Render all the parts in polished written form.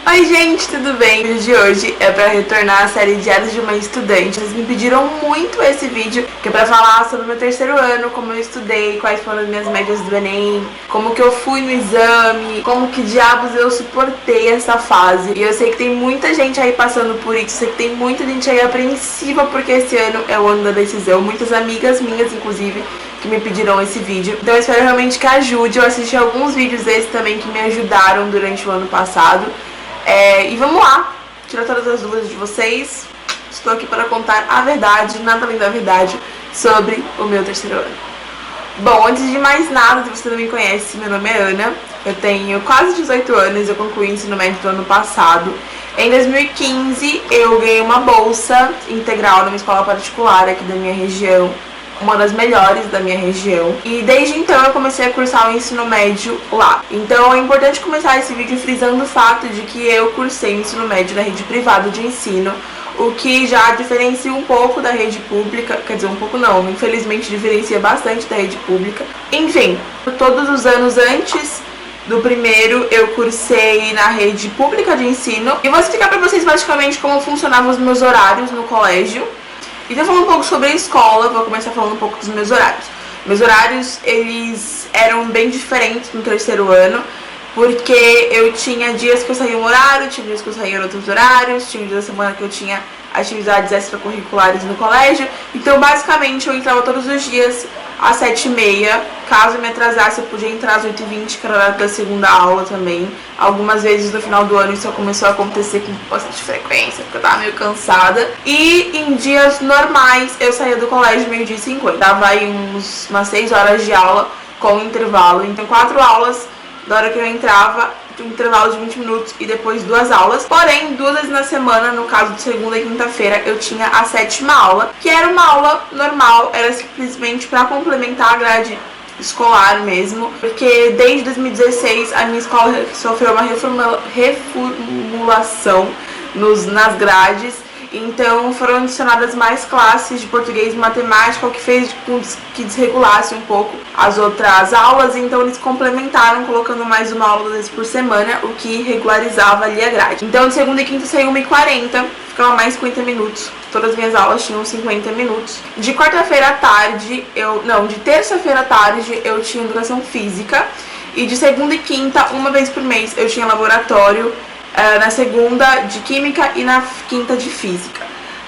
Oi gente, tudo bem? O vídeo de hoje é pra retornar à série Diários de uma Estudante. Vocês me pediram muito esse vídeo, que é pra falar sobre o meu terceiro ano, como eu estudei, quais foram as minhas médias do Enem, como que eu fui no exame, como que diabos eu suportei essa fase. E eu sei que tem muita gente aí passando por isso, sei que tem muita gente aí apreensiva porque esse ano é o ano da decisão. Muitas amigas minhas, inclusive, que me pediram esse vídeo. Então eu espero realmente que ajude. Eu assisti alguns vídeos desses também que me ajudaram durante o ano passado. E vamos lá, tirar todas as dúvidas de vocês. Estou aqui para contar a verdade, nada além da verdade, sobre o meu terceiro ano. Bom, antes de mais nada, se você não me conhece, meu nome é Ana. Eu tenho quase 18 anos, eu concluí o ensino médio do ano passado. Em 2015, eu ganhei uma bolsa integral numa escola particular aqui da minha região, uma das melhores da minha região, e desde então eu comecei a cursar o ensino médio lá. Então é importante começar esse vídeo frisando o fato de que eu cursei o ensino médio na rede privada de ensino, o que já diferencia um pouco da rede pública, quer dizer, um pouco não, infelizmente diferencia bastante da rede pública. Enfim, todos os anos antes do primeiro eu cursei na rede pública de ensino, e vou explicar pra vocês basicamente como funcionavam os meus horários no colégio. Então, falando um pouco sobre a escola, vou começar falando um pouco dos meus horários. Meus horários, eles eram bem diferentes no terceiro ano, porque eu tinha dias que eu saía em um horário, tinha dias que eu saía em outros horários, tinha dias da semana que eu tinha atividades extracurriculares no colégio. Então, basicamente, eu entrava todos os dias às 7h30. Caso eu me atrasasse, eu podia entrar às 8h20, que era a hora da segunda aula também. Algumas vezes no final do ano isso começou a acontecer com bastante frequência, porque eu tava meio cansada. E em dias normais eu saía do colégio 12h50. Dava aí umas 6 horas de aula com intervalo. Então 4 aulas da hora que eu entrava, um intervalo de 20 minutos e depois 2 aulas. Porém, 2 vezes na semana, no caso de segunda e quinta-feira, eu tinha a 7ª aula, que era uma aula normal, era simplesmente para complementar a grade escolar mesmo, porque desde 2016 a minha escola sofreu uma reformulação nas grades. Então foram adicionadas mais classes de português e matemática, o que fez com que desregulasse um pouco as outras aulas. Então eles complementaram colocando mais uma aula 2 vezes por semana, o que regularizava ali a grade. Então de segunda e quinta saiu 1h40, ficava mais 50 minutos. Todas as minhas aulas tinham 50 minutos. De quarta-feira à tarde, de terça-feira à tarde eu tinha educação física. E de segunda e quinta, uma vez por mês, eu tinha laboratório. Na segunda de química e na quinta de física.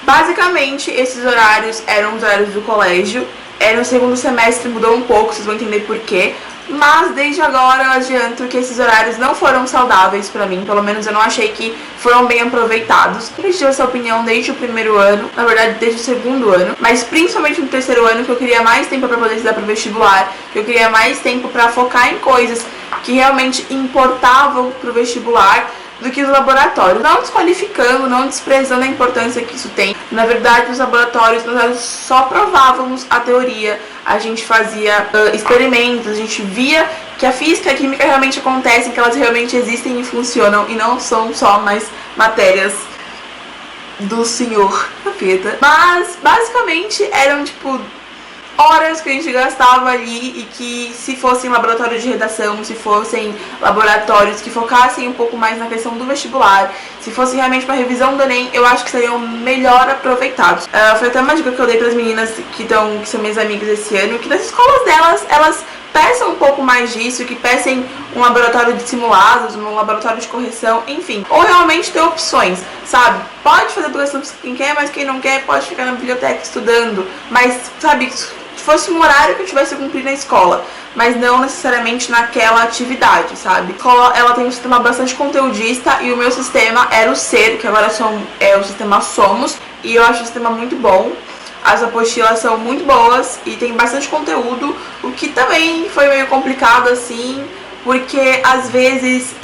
Basicamente, esses horários eram os horários do colégio. No segundo semestre mudou um pouco, vocês vão entender por quê. Mas desde agora eu adianto que esses horários não foram saudáveis pra mim. Pelo menos eu não achei que foram bem aproveitados. Eu tive essa opinião desde o primeiro ano, na verdade desde o segundo ano, mas principalmente no terceiro ano, que eu queria mais tempo pra poder estudar pro vestibular, que eu queria mais tempo pra focar em coisas que realmente importavam pro vestibular do que os laboratórios. Não desqualificando, não desprezando a importância que isso tem. Na verdade, os laboratórios nós só provávamos a teoria, a gente fazia experimentos, a gente via que a física e a química realmente acontecem, que elas realmente existem e funcionam, e não são só mais matérias do senhor capeta. Mas, basicamente, eram, horas que a gente gastava ali, e que se fossem laboratório de redação, se fossem laboratórios que focassem um pouco mais na questão do vestibular, se fosse realmente para revisão do Enem, eu acho que seriam melhor aproveitados. Foi até uma dica que eu dei para as meninas que são minhas amigas esse ano, que nas escolas delas, elas peçam um pouco mais disso, que peçam um laboratório de simulados, um laboratório de correção, enfim. Ou realmente ter opções, sabe? Pode fazer educação quem quer, mas quem não quer pode ficar na biblioteca estudando. Mas, sabe, se fosse um horário que eu tivesse que cumprir na escola, mas não necessariamente naquela atividade, sabe? A escola, ela tem um sistema bastante conteudista, e o meu sistema era o SER, que agora é o sistema Somos, e eu acho o sistema muito bom. As apostilas são muito boas e tem bastante conteúdo, o que também foi meio complicado assim, porque às vezes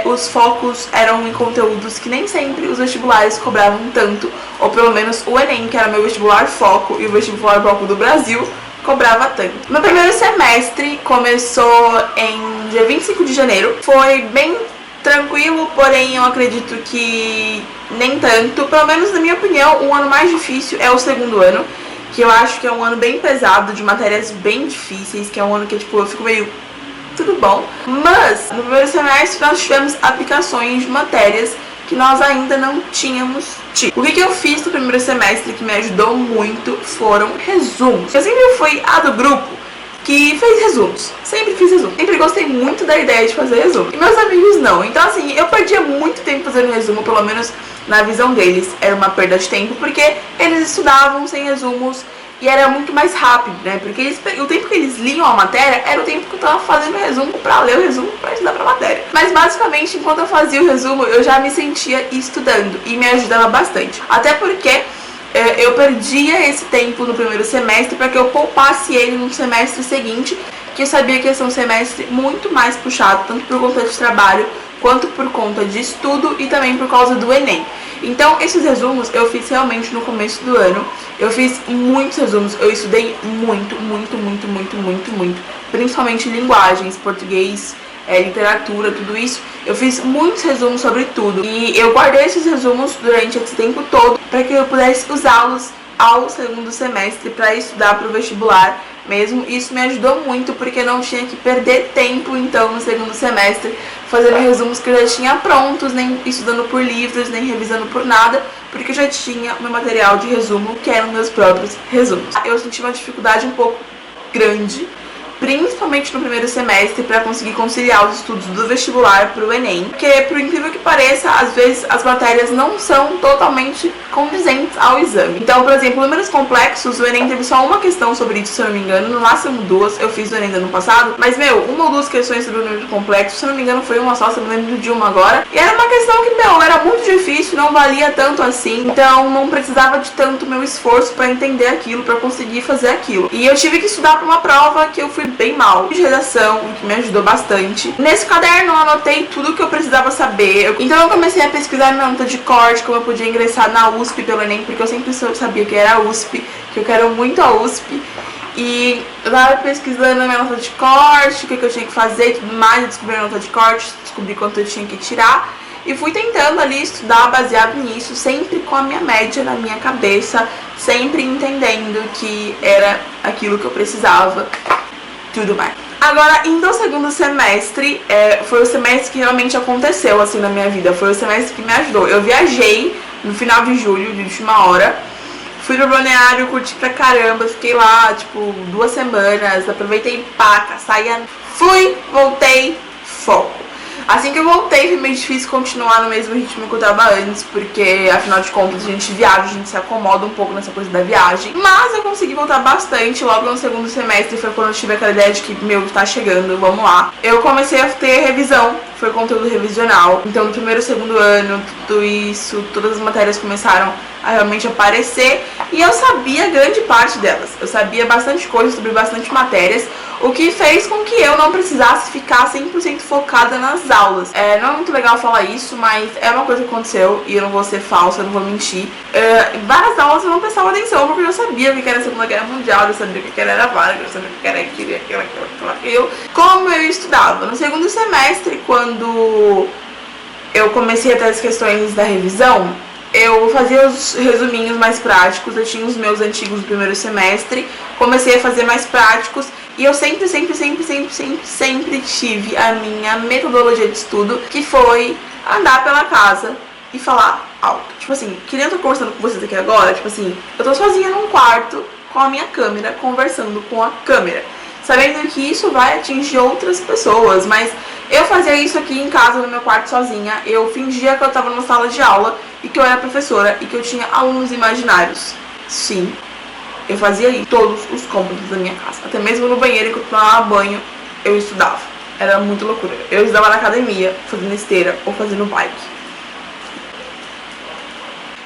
os focos eram em conteúdos que nem sempre os vestibulares cobravam tanto, ou pelo menos o Enem, que era meu vestibular foco e o vestibular foco do Brasil, cobrava tanto. Meu primeiro semestre começou em dia 25 de janeiro, foi bem tranquilo, porém eu acredito que nem tanto. Pelo menos na minha opinião, o ano mais difícil é o segundo ano, que eu acho que é um ano bem pesado, de matérias bem difíceis, que é um ano que eu fico meio tudo bom. Mas no primeiro semestre nós tivemos aplicações de matérias que nós ainda não tínhamos tido. O que eu fiz no primeiro semestre que me ajudou muito foram resumos. Eu sempre fui a do grupo que fez resumos. Sempre fiz resumo. Sempre gostei muito da ideia de fazer resumo. E meus amigos não. Então assim, eu perdia muito tempo fazendo resumo, pelo menos na visão deles. Era uma perda de tempo, porque eles estudavam sem resumos e era muito mais rápido, né? Porque o tempo que eles liam a matéria era o tempo que eu tava fazendo o resumo pra ler o resumo pra estudar pra matéria. Mas basicamente, enquanto eu fazia o resumo, eu já me sentia estudando e me ajudava bastante. Até porque eu perdia esse tempo no primeiro semestre para que eu poupasse ele no semestre seguinte, que eu sabia que ia ser um semestre muito mais puxado, tanto por conta de trabalho quanto por conta de estudo e também por causa do Enem. Então, esses resumos eu fiz realmente no começo do ano. Eu fiz muitos resumos, eu estudei muito, principalmente linguagens, português, literatura, tudo isso. Eu fiz muitos resumos sobre tudo e eu guardei esses resumos durante esse tempo todo para que eu pudesse usá-los ao segundo semestre para estudar para o vestibular mesmo. Isso me ajudou muito porque não tinha que perder tempo então no segundo semestre fazendo resumos que eu já tinha prontos, nem estudando por livros, nem revisando por nada, porque eu já tinha meu material de resumo, que eram meus próprios resumos. Eu senti uma dificuldade um pouco grande, principalmente no primeiro semestre, para conseguir conciliar os estudos do vestibular para o Enem, porque, por incrível que pareça, às vezes as matérias não são totalmente condizentes ao exame. Então, por exemplo, números complexos, o Enem teve só uma questão sobre isso, se eu não me engano, no máximo duas. Eu fiz o Enem do ano passado, mas, uma ou duas questões sobre o número complexo, se eu não me engano foi uma só, se eu não lembro de uma agora, e era uma questão que, era muito difícil, não valia tanto assim, então não precisava de tanto meu esforço para entender aquilo, para conseguir fazer aquilo. E eu tive que estudar para uma prova que eu fui bem mal de redação, o que me ajudou bastante. Nesse caderno eu anotei tudo que eu precisava saber. Então eu comecei a pesquisar minha nota de corte, como eu podia ingressar na USP pelo Enem, porque eu sempre sabia que era a USP, que eu quero muito a USP. E eu tava pesquisando a minha nota de corte, o que eu tinha que fazer e tudo mais. Eu descobri a nota de corte, descobri quanto eu tinha que tirar. E fui tentando ali estudar baseado nisso, sempre com a minha média na minha cabeça, sempre entendendo que era aquilo que eu precisava. Tudo mais. Agora, indo ao segundo semestre, foi o semestre que realmente aconteceu assim na minha vida, foi o semestre que me ajudou. Eu viajei no final de julho, de última hora, fui pro Balneário, curti pra caramba, fiquei lá, 2 semanas, aproveitei paca, saía, fui, voltei, foco. Assim que eu voltei, foi meio difícil continuar no mesmo ritmo que eu tava antes, porque afinal de contas a gente viaja, a gente se acomoda um pouco nessa coisa da viagem. Mas eu consegui voltar bastante, logo no segundo semestre foi quando eu tive aquela ideia de que, tá chegando, vamos lá. Eu comecei a ter revisão, foi conteúdo revisional. Então no primeiro e segundo ano, tudo isso, todas as matérias começaram a realmente aparecer. E eu sabia grande parte delas, eu sabia bastante coisa sobre bastante matérias, o que fez com que eu não precisasse ficar 100% focada nas aulas. Não é muito legal falar isso, mas é uma coisa que aconteceu e eu não vou ser falsa, eu não vou mentir. Várias aulas eu não prestava atenção porque eu já sabia o que era a Segunda Guerra Mundial, eu sabia o que era Vargas, eu sabia o que era aquilo. Como eu estudava? No segundo semestre, quando eu comecei a ter as questões da revisão, eu fazia os resuminhos mais práticos, eu tinha os meus antigos do primeiro semestre, comecei a fazer mais práticos e eu sempre tive a minha metodologia de estudo, que foi andar pela casa e falar alto. Que nem eu tô conversando com vocês aqui agora, eu tô sozinha num quarto com a minha câmera, conversando com a câmera, sabendo que isso vai atingir outras pessoas, mas eu fazia isso aqui em casa, no meu quarto, sozinha. Eu fingia que eu tava numa sala de aula e que eu era professora e que eu tinha alunos imaginários. Sim, eu fazia isso em todos os cômodos da minha casa. Até mesmo no banheiro, enquanro eu tomava banho, eu estudava. Era muito loucura. Eu estudava na academia, fazendo esteira ou fazendo bike.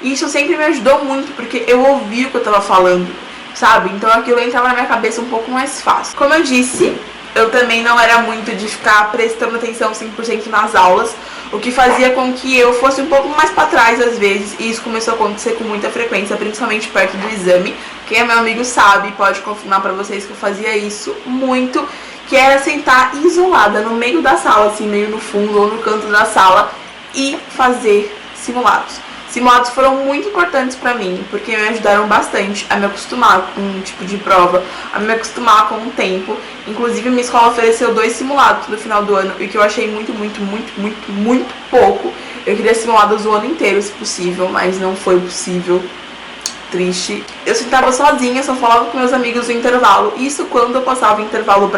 E isso sempre me ajudou muito, porque eu ouvia o que eu tava falando, sabe? Então aquilo entrava na minha cabeça um pouco mais fácil. Como eu disse, eu também não era muito de ficar prestando atenção 100% nas aulas, o que fazia com que eu fosse um pouco mais pra trás às vezes, e isso começou a acontecer com muita frequência, principalmente perto do exame. Quem é meu amigo sabe, pode confirmar pra vocês que eu fazia isso muito, que era sentar isolada no meio da sala, assim, meio no fundo ou no canto da sala, e fazer simulados. Simulados foram muito importantes pra mim, porque me ajudaram bastante a me acostumar com um tipo de prova, a me acostumar com o tempo. Inclusive, minha escola ofereceu 2 simulados no final do ano, e que eu achei muito pouco. Eu queria simulados o ano inteiro, se possível, mas não foi possível. Triste. Eu sentava sozinha, só falava com meus amigos no intervalo. Isso quando eu passava o intervalo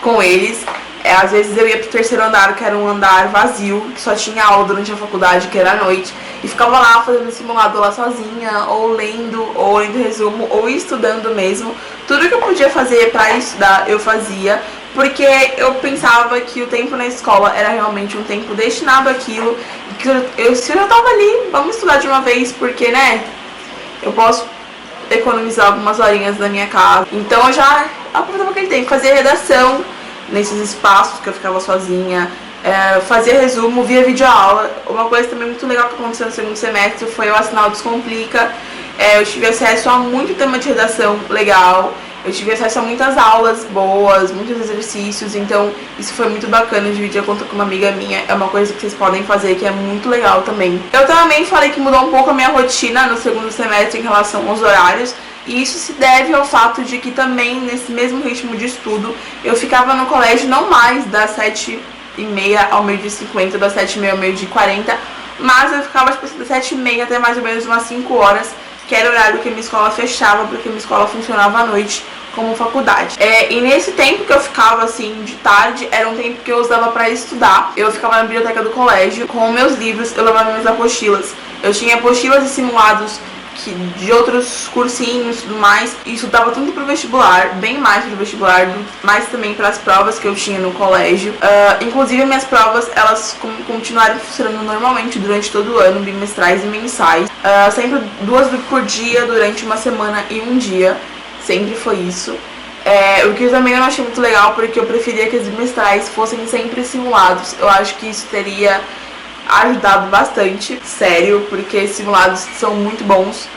com eles. Às vezes eu ia pro terceiro andar, que era um andar vazio, que só tinha aula durante a faculdade, que era à noite, e ficava lá fazendo simulado lá sozinha, ou lendo resumo, ou estudando mesmo. Tudo que eu podia fazer pra estudar, eu fazia, porque eu pensava que o tempo na escola era realmente um tempo destinado àquilo, e que se eu já tava ali, vamos estudar de uma vez, porque, né, eu posso economizar algumas horinhas da minha casa. Então eu já aproveitava aquele tempo, fazia redação nesses espaços que eu ficava sozinha, fazia resumo, via videoaula. Uma coisa também muito legal que aconteceu no segundo semestre foi eu assinar o Descomplica. Eu tive acesso a muito tema de redação legal, eu tive acesso a muitas aulas boas, muitos exercícios, então isso foi muito bacana. Dividir a conta com uma amiga minha é uma coisa que vocês podem fazer, que é muito legal também. Eu também falei que mudou um pouco a minha rotina no segundo semestre em relação aos horários, e isso se deve ao fato de que também, nesse mesmo ritmo de estudo, eu ficava no colégio não mais das 7h30 ao meio-dia e 50, das 7h30 ao meio-dia e 40, mas eu ficava tipo, das 7h30 até mais ou menos umas 5 horas, que era o horário que a minha escola fechava, porque a minha escola funcionava à noite como faculdade. E nesse tempo que eu ficava assim de tarde, era um tempo que eu usava para estudar. Eu ficava na biblioteca do colégio com meus livros, eu levava minhas apostilas. Eu tinha apostilas e simulados de outros cursinhos e tudo mais, e estudava tanto pro vestibular, bem mais pro vestibular, mas também para as provas que eu tinha no colégio. Inclusive minhas provas, elas continuaram funcionando normalmente durante todo o ano, bimestrais e mensais, sempre 2 por dia durante uma semana e um dia, sempre foi isso. O que eu também não achei muito legal, porque eu preferia que os bimestrais fossem sempre simulados. Eu acho que isso teria ajudado bastante, sério, porque simulados são muito bons,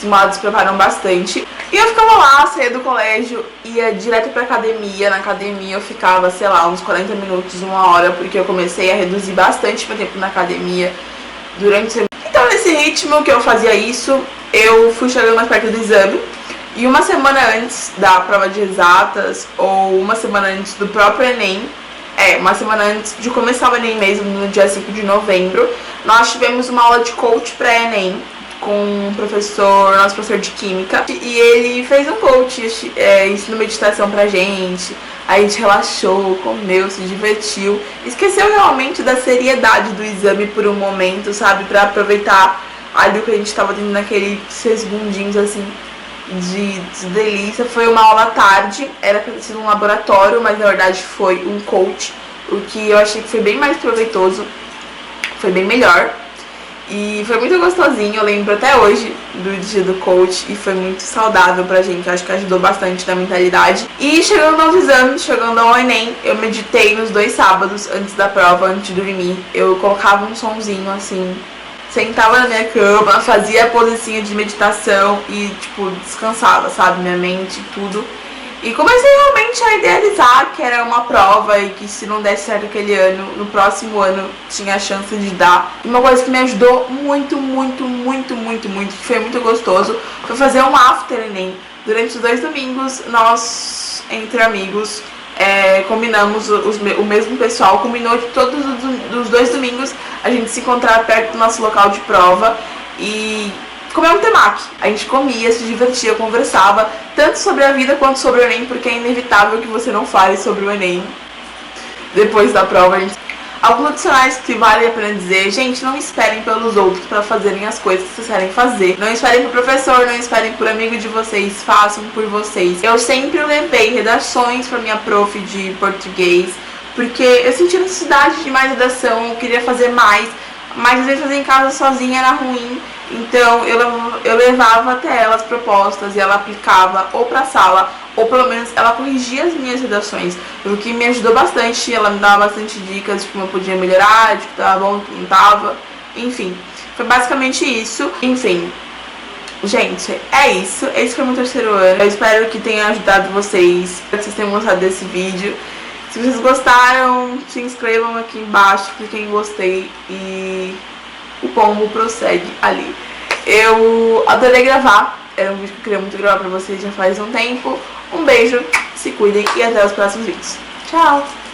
simulados preparam bastante. E eu ficava lá, saía do colégio, ia direto pra academia. Na academia eu ficava, sei lá, uns 40 minutos, 1 hora, porque eu comecei a reduzir bastante meu tempo na academia durante o semestre. Então, nesse ritmo que eu fazia isso, eu fui chegando mais perto do exame, e uma semana antes da prova de exatas, ou uma semana antes do próprio Enem, uma semana antes de começar o Enem mesmo, no dia 5 de novembro, nós tivemos uma aula de coach pré-Enem com nosso professor de química, e ele fez um coach, ensinou meditação pra gente. A gente relaxou, comeu, se divertiu, esqueceu realmente da seriedade do exame por um momento, sabe, pra aproveitar ali o que a gente tava tendo naqueles segundinhos assim de delícia. Foi uma aula à tarde, era pra ter sido um laboratório, mas na verdade foi um coach, o que eu achei que foi bem mais proveitoso, foi bem melhor. E foi muito gostosinho, eu lembro até hoje do dia do coach, e foi muito saudável pra gente, eu acho que ajudou bastante na mentalidade. E chegando aos exames, chegando ao Enem, eu meditei nos 2 sábados antes da prova, antes de dormir. Eu colocava um sonzinho assim, sentava na minha cama, fazia a posicinha de meditação e, tipo, descansava, sabe, minha mente e tudo. E comecei realmente a idealizar que era uma prova e que se não desse certo aquele ano, no próximo ano tinha a chance de dar. E uma coisa que me ajudou muito, que foi muito gostoso, foi fazer um after Enem. Durante os 2 domingos, nós, entre amigos, combinamos, o mesmo pessoal combinou de todos os 2 domingos a gente se encontrar perto do nosso local de prova e comer um temaki. A gente comia, se divertia, conversava, tanto sobre a vida quanto sobre o Enem, porque é inevitável que você não fale sobre o Enem depois da prova. Alguns adicionais que vale a pena dizer: gente, não esperem pelos outros para fazerem as coisas que vocês querem fazer. Não esperem por professor, não esperem por amigo de vocês, façam por vocês. Eu sempre levei redações para minha prof de português, porque eu sentia necessidade de mais redação, eu queria fazer mais, mas às vezes fazer em casa sozinha era ruim. Então eu levava até ela as propostas e ela aplicava ou pra sala, ou pelo menos ela corrigia as minhas redações, o que me ajudou bastante. Ela me dava bastante dicas de como eu podia melhorar, de que tava bom, de que não tava, enfim, foi basicamente isso. Enfim, gente, é isso. Esse foi meu 3º ano. Eu espero que tenha ajudado vocês, espero que vocês tenham gostado desse vídeo. Se vocês gostaram, se inscrevam aqui embaixo, cliquem em gostei e o pombo prossegue ali. Eu adorei gravar, era um vídeo que eu queria muito gravar pra vocês já faz um tempo. Um beijo, se cuidem e até os próximos vídeos. Tchau!